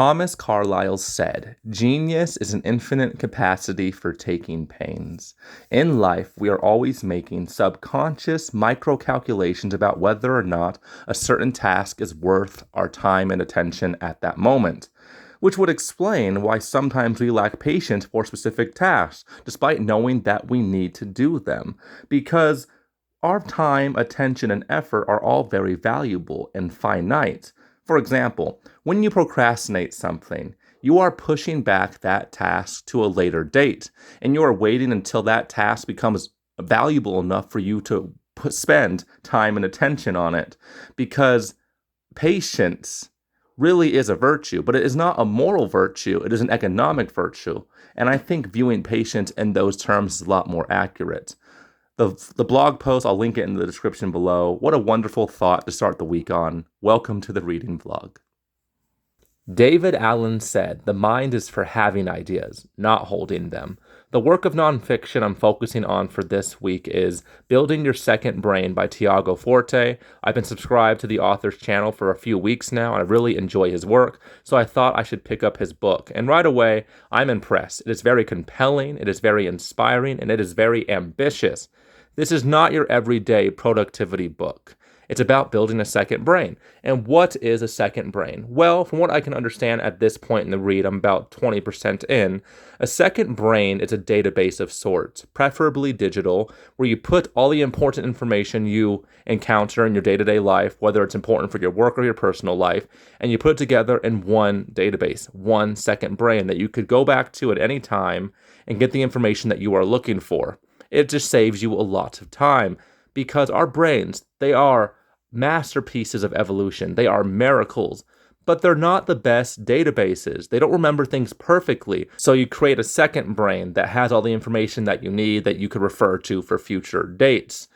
Thomas Carlyle said, "Genius is an infinite capacity for taking pains." In life, we are always making subconscious micro-calculations about whether or not a certain task is worth our time and attention at that moment, which would explain why sometimes we lack patience for specific tasks, despite knowing that we need to do them, because our time, attention, and effort are all very valuable and finite. For example, when you procrastinate something, you are pushing back that task to a later date, and you are waiting until that task becomes valuable enough for you to spend time and attention on it, because patience really is a virtue, but it is not a moral virtue, it is an economic virtue, and I think viewing patience in those terms is a lot more accurate. The blog post, I'll link it in the description below. What a wonderful thought to start the week on. Welcome to the reading vlog. David Allen said, "The mind is for having ideas, not holding them." The work of nonfiction I'm focusing on for this week is Building Your Second Brain by Tiago Forte. I've been subscribed to the author's channel for a few weeks now, and I really enjoy his work, so I thought I should pick up his book. And right away, I'm impressed. It is very compelling, it is very inspiring, and it is very ambitious. This is not your everyday productivity book. It's about building a second brain. And what is a second brain? Well, from what I can understand at this point in the read, I'm about 20% in. A second brain is a database of sorts, preferably digital, where you put all the important information you encounter in your day-to-day life, whether it's important for your work or your personal life, and you put it together in one database, one second brain that you could go back to at any time and get the information that you are looking for. It just saves you a lot of time, because our brains, they are masterpieces of evolution. They are miracles, but they're not the best databases. They don't remember things perfectly. So you create a second brain that has all the information that you need that you could refer to for future dates.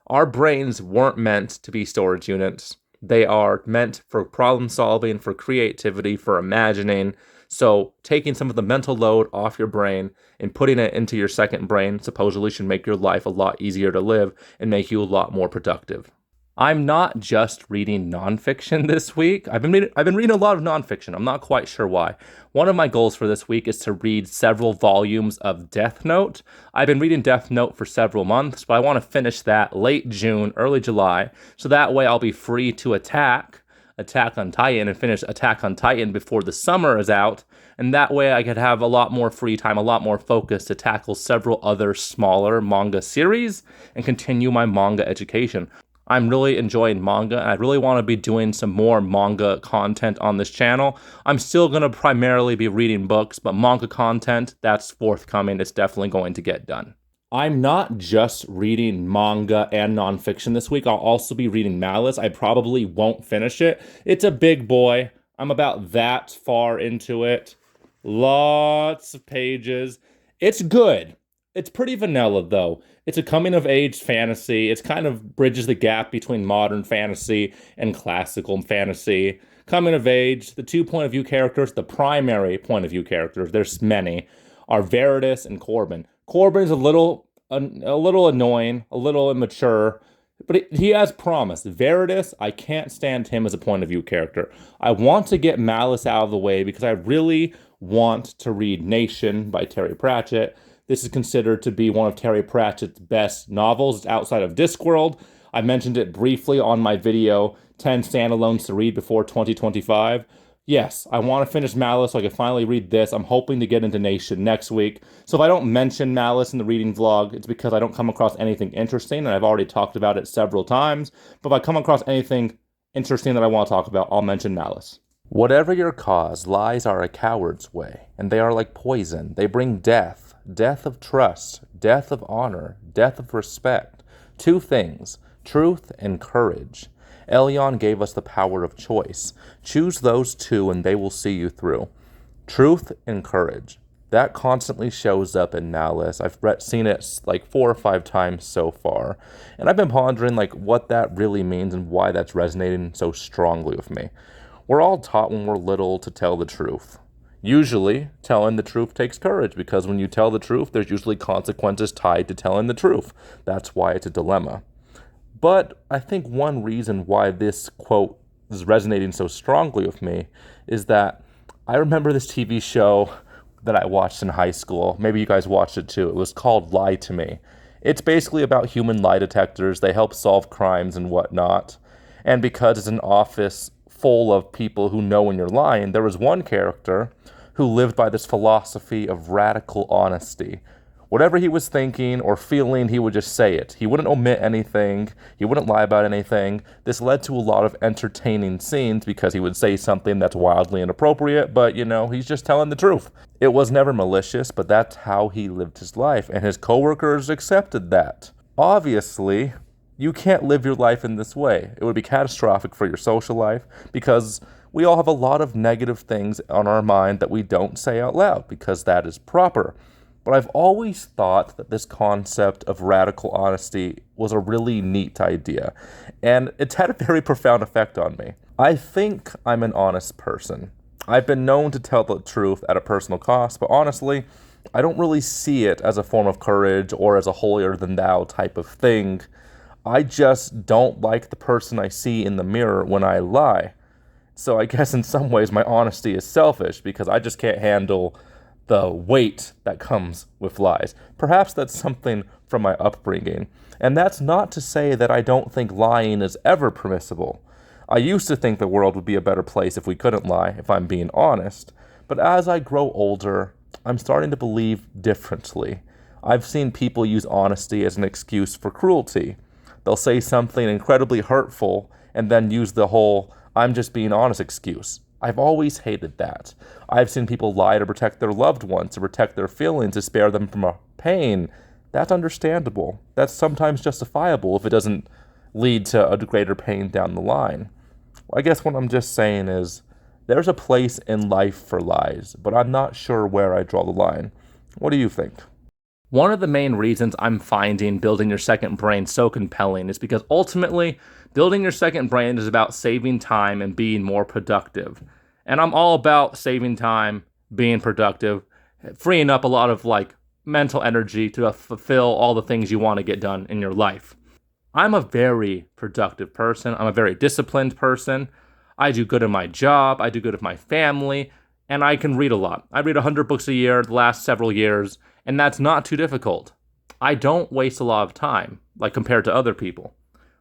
Our brains weren't meant to be storage units. They are meant for problem solving, for creativity, for imagining. So taking some of the mental load off your brain and putting it into your second brain supposedly should make your life a lot easier to live and make you a lot more productive. I'm not just reading nonfiction this week. I've been reading a lot of nonfiction. I'm not quite sure why. One of my goals for this week is to read several volumes of Death Note. I've been reading Death Note for several months, but I want to finish that late June, early July, so that way I'll be free to Attack on Titan and finish Attack on Titan before the summer is out, and that way I could have a lot more free time, a lot more focus to tackle several other smaller manga series and continue my manga education. I'm really enjoying manga, and I really want to be doing some more manga content on this channel. I'm still going to primarily be reading books, but manga content, that's forthcoming. It's definitely going to get done. I'm not just reading manga and nonfiction this week. I'll also be reading Malice. I probably won't finish it. It's a big boy. I'm about that far into it. Lots of pages. It's good. It's pretty vanilla, though. It's a coming-of-age fantasy. It kind of bridges the gap between modern fantasy and classical fantasy. Coming-of-age, the two point-of-view characters, the primary point-of-view characters, there's many, are Veritas and Corbin. Corbin's a little annoying, a little immature, but he has promise. Veritas, I can't stand him as a point-of-view character. I want to get Malice out of the way because I really want to read Nation by Terry Pratchett. This is considered to be one of Terry Pratchett's best novels outside of Discworld. I mentioned it briefly on my video, 10 standalones to read before 2025. Yes, I want to finish Malice so I can finally read this. I'm hoping to get into Nation next week. So if I don't mention Malice in the reading vlog, it's because I don't come across anything interesting, and I've already talked about it several times. But if I come across anything interesting that I want to talk about, I'll mention Malice. Whatever your cause, lies are a coward's way, and they are like poison. They bring death, death of trust, death of honor, death of respect. Two things, truth and courage. Elyon gave us the power of choice. Choose those two and they will see you through. Truth and courage. That constantly shows up in Malice. I've seen it like 4 or 5 times so far. And I've been pondering like what that really means and why that's resonating so strongly with me. We're all taught when we're little to tell the truth. Usually, telling the truth takes courage because when you tell the truth, there's usually consequences tied to telling the truth. That's why it's a dilemma. But I think one reason why this quote is resonating so strongly with me is that I remember this TV show that I watched in high school. Maybe you guys watched it too. It was called Lie to Me. It's basically about human lie detectors. They help solve crimes and whatnot. And because it's an office full of people who know when you're lying, there was one character who lived by this philosophy of radical honesty. Whatever he was thinking or feeling, he would just say it. He wouldn't omit anything. He wouldn't lie about anything. This led to a lot of entertaining scenes because he would say something that's wildly inappropriate, but, he's just telling the truth. It was never malicious, but that's how he lived his life, and his coworkers accepted that. Obviously, you can't live your life in this way. It would be catastrophic for your social life because we all have a lot of negative things on our mind that we don't say out loud because that is proper. But I've always thought that this concept of radical honesty was a really neat idea, and it's had a very profound effect on me. I think I'm an honest person. I've been known to tell the truth at a personal cost, but honestly, I don't really see it as a form of courage or as a holier-than-thou type of thing. I just don't like the person I see in the mirror when I lie. So I guess in some ways my honesty is selfish because I just can't handle the weight that comes with lies. Perhaps that's something from my upbringing. And that's not to say that I don't think lying is ever permissible. I used to think the world would be a better place if we couldn't lie, if I'm being honest. But as I grow older, I'm starting to believe differently. I've seen people use honesty as an excuse for cruelty. They'll say something incredibly hurtful and then use the whole "I'm just being honest" excuse. I've always hated that. I've seen people lie to protect their loved ones, to protect their feelings, to spare them from pain. That's understandable. That's sometimes justifiable if it doesn't lead to a greater pain down the line. I guess what I'm just saying is there's a place in life for lies, but I'm not sure where I draw the line. What do you think? One of the main reasons I'm finding building your second brain so compelling is because ultimately, building your second brain is about saving time and being more productive. And I'm all about saving time, being productive, freeing up a lot of mental energy to fulfill all the things you want to get done in your life. I'm a very productive person. I'm a very disciplined person. I do good in my job. I do good with my family. And I can read a lot. I read 100 books a year the last several years, and that's not too difficult. I don't waste a lot of time, compared to other people.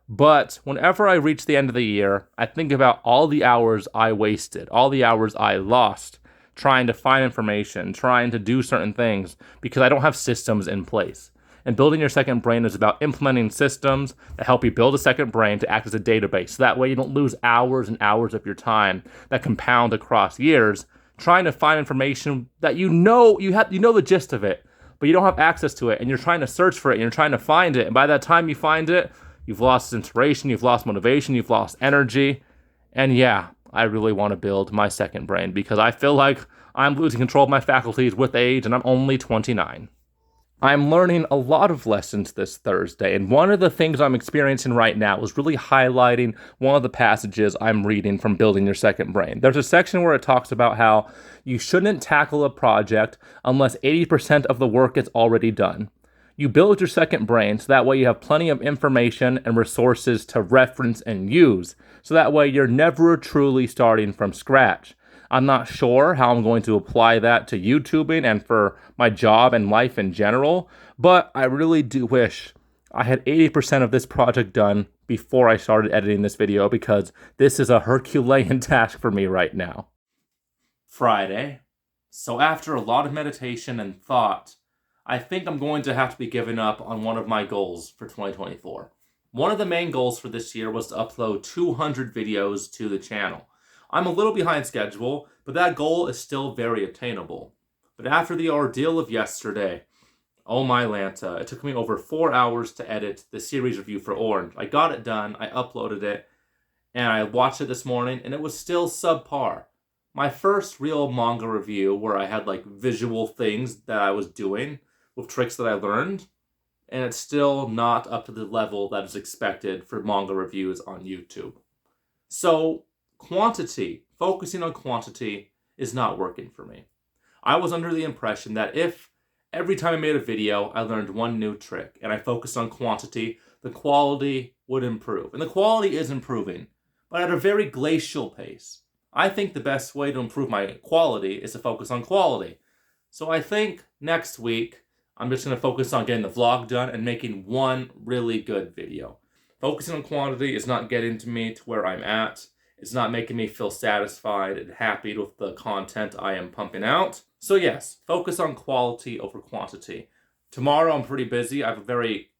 But whenever I reach the end of the year, I think about all the hours I wasted, all the hours I lost trying to find information, trying to do certain things because I don't have systems in place. And building your second brain is about implementing systems that help you build a second brain to act as a database. So that way you don't lose hours and hours of your time that compound across years trying to find information that you know the gist of it, but you don't have access to it, and you're trying to search for it, and you're trying to find it, and by that time you find it, you've lost inspiration, you've lost motivation, you've lost energy, and yeah, I really want to build my second brain because I feel like I'm losing control of my faculties with age, and I'm only 29. I'm learning a lot of lessons this Thursday, and one of the things I'm experiencing right now is really highlighting one of the passages I'm reading from Building Your Second Brain. There's a section where it talks about how you shouldn't tackle a project unless 80% of the work is already done. You build your second brain so that way you have plenty of information and resources to reference and use, so that way you're never truly starting from scratch. I'm not sure how I'm going to apply that to YouTubing and for my job and life in general, but I really do wish I had 80% of this project done before I started editing this video because this is a Herculean task for me right now. Friday. So after a lot of meditation and thought, I think I'm going to have to be giving up on one of my goals for 2024. One of the main goals for this year was to upload 200 videos to the channel. I'm a little behind schedule, but that goal is still very attainable. But after the ordeal of yesterday, oh my Lanta, it took me over 4 hours to edit the series review for Orange. I got it done, I uploaded it, and I watched it this morning, and it was still subpar. My first real manga review where I had visual things that I was doing with tricks that I learned, and it's still not up to the level that is expected for manga reviews on YouTube. So, focusing on quantity is not working for me. I was under the impression that if every time I made a video, I learned one new trick and I focused on quantity, the quality would improve. And the quality is improving, but at a very glacial pace. I think the best way to improve my quality is to focus on quality. So I think next week, I'm just going to focus on getting the vlog done and making one really good video. Focusing on quantity is not getting to me to where I'm at. It's not making me feel satisfied and happy with the content I am pumping out. So yes, focus on quality over quantity. Tomorrow I'm pretty busy. I have a very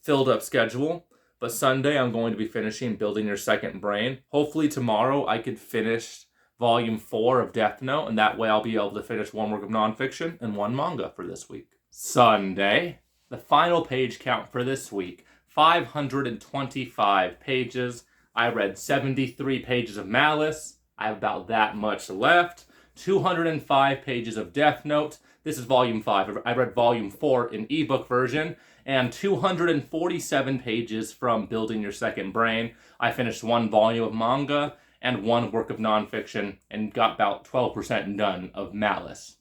filled up schedule. But Sunday I'm going to be finishing Building Your Second Brain. Hopefully tomorrow I could finish Volume 4 of Death Note, and that way I'll be able to finish one work of nonfiction and one manga for this week. Sunday, the final page count for this week, 525 pages. I read 73 pages of Malice. I have about that much left. 205 pages of Death Note. This is Volume 5. I read Volume 4 in ebook version. And 247 pages from Building Your Second Brain. I finished one volume of manga and one work of nonfiction and got about 12% done of Malice.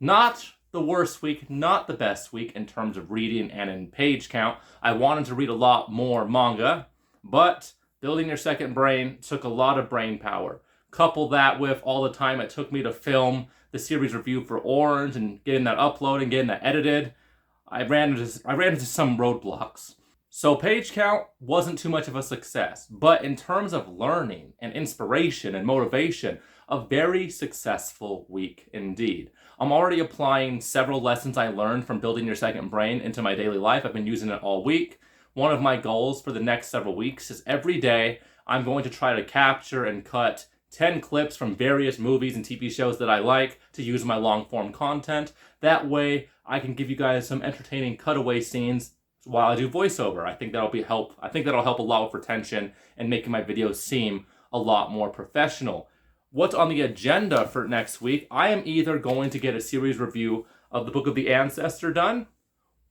Not the worst week, not the best week in terms of reading and in page count. I wanted to read a lot more manga, but Building Your Second Brain took a lot of brain power. Couple that with all the time it took me to film the series review for Orange and getting that uploaded and getting that edited. I ran into some roadblocks. So page count wasn't too much of a success, but in terms of learning and inspiration and motivation, a very successful week indeed. I'm already applying several lessons I learned from Building Your Second Brain into my daily life. I've been using it all week. One of my goals for the next several weeks is every day I'm going to try to capture and cut 10 clips from various movies and TV shows that I like to use in my long-form content. That way, I can give you guys some entertaining cutaway scenes while I do voiceover. I think that'll help a lot with retention and making my videos seem a lot more professional. What's on the agenda for next week? I am either going to get a series review of the Book of the Ancestor done,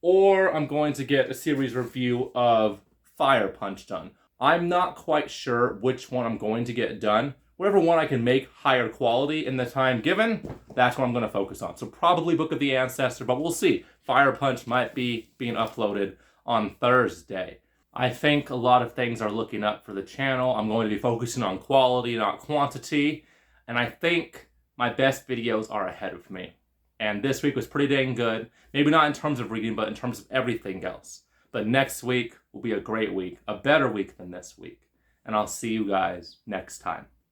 or I'm going to get a series review of Fire Punch done. I'm not quite sure which one I'm going to get done. Whatever one I can make higher quality in the time given, that's what I'm going to focus on. So probably Book of the Ancestor, but we'll see. Fire Punch might be being uploaded on Thursday. I think a lot of things are looking up for the channel. I'm going to be focusing on quality, not quantity. And I think my best videos are ahead of me. And this week was pretty dang good. Maybe not in terms of reading, but in terms of everything else. But next week will be a great week, a better week than this week. And I'll see you guys next time.